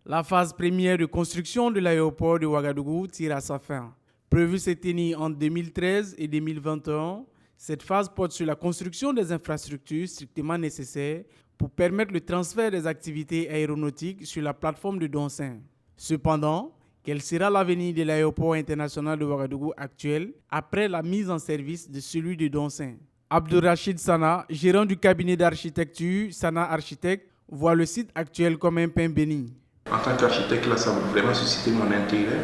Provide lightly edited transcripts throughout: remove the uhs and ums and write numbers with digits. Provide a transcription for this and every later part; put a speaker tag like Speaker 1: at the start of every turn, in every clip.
Speaker 1: La phase première de construction de l'aéroport de Ouagadougou tire à sa fin. Prévue se tenir en 2013 et 2021, cette phase porte sur la construction des infrastructures strictement nécessaires pour permettre le transfert des activités aéronautiques sur la plateforme de Donsin. Cependant, quel sera l'avenir de l'aéroport international de Ouagadougou actuel après la mise en service de celui de Donsin? Abdourachid Sana, gérant du cabinet d'architecture Sana Architecte, voit le site actuel comme un pain béni.
Speaker 2: En tant qu'architecte, là, ça m'a vraiment suscité mon intérêt.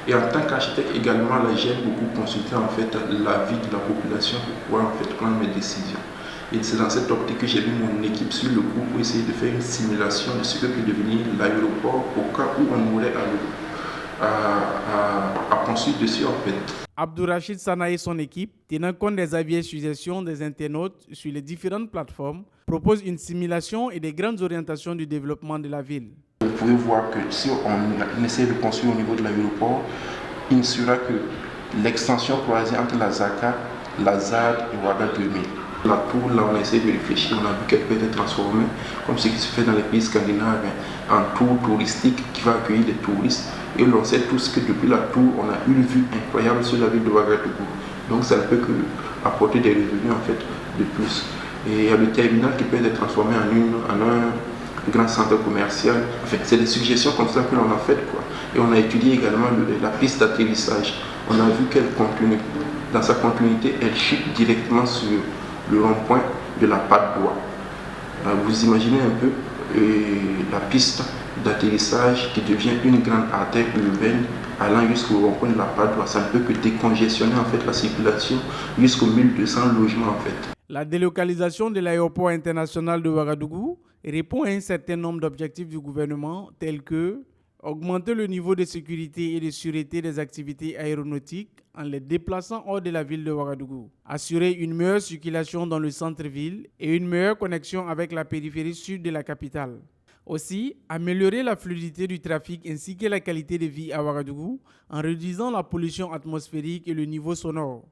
Speaker 2: Et en tant qu'architecte également, là, j'aime beaucoup consulter en fait l'avis de la population pour pouvoir en fait prendre mes décisions. Et c'est dans cette optique que j'ai mis mon équipe sur le coup pour essayer de faire une simulation de ce que peut devenir l'aéroport au cas où on aurait à construire dessus en fait.
Speaker 1: Abdourachid Sana et son équipe, tenant compte des avis et suggestions des internautes sur les différentes plateformes, proposent une simulation et des grandes orientations du développement de la ville.
Speaker 2: Vous pouvez voir que si on essaie de construire au niveau de l'aéroport, il ne sera que l'extension croisée entre la ZACA, la ZAD et Ouaga 2000. La tour, là, on a essayé de réfléchir, on a vu qu'elle peut être transformée, comme ce qui se fait dans les pays scandinaves, en tour touristique qui va accueillir des touristes. Et on sait tous que depuis la tour, on a une vue incroyable sur la ville de Ouagadougou. Donc ça ne peut que apporter des revenus en fait de plus. Et il y a le terminal qui peut être transformé en un grand centre commercial. En fait, c'est des suggestions comme ça que l'on a faites, quoi. Et on a étudié également la piste d'atterrissage. On a vu qu'elle continue, dans sa continuité, elle chute directement sur le rond-point de la Patte d'Oie. Vous imaginez un peu la piste d'atterrissage qui devient une grande artère urbaine allant jusqu'au rond-point de la Patte d'Oie. Ça ne peut que décongestionner en fait la circulation jusqu'aux 1200 logements en fait.
Speaker 1: La délocalisation de l'aéroport international de Ouagadougou répond à un certain nombre d'objectifs du gouvernement tels que augmenter le niveau de sécurité et de sûreté des activités aéronautiques en les déplaçant hors de la ville de Ouagadougou, assurer une meilleure circulation dans le centre-ville et une meilleure connexion avec la périphérie sud de la capitale. Aussi, améliorer la fluidité du trafic ainsi que la qualité de vie à Ouagadougou en réduisant la pollution atmosphérique et le niveau sonore.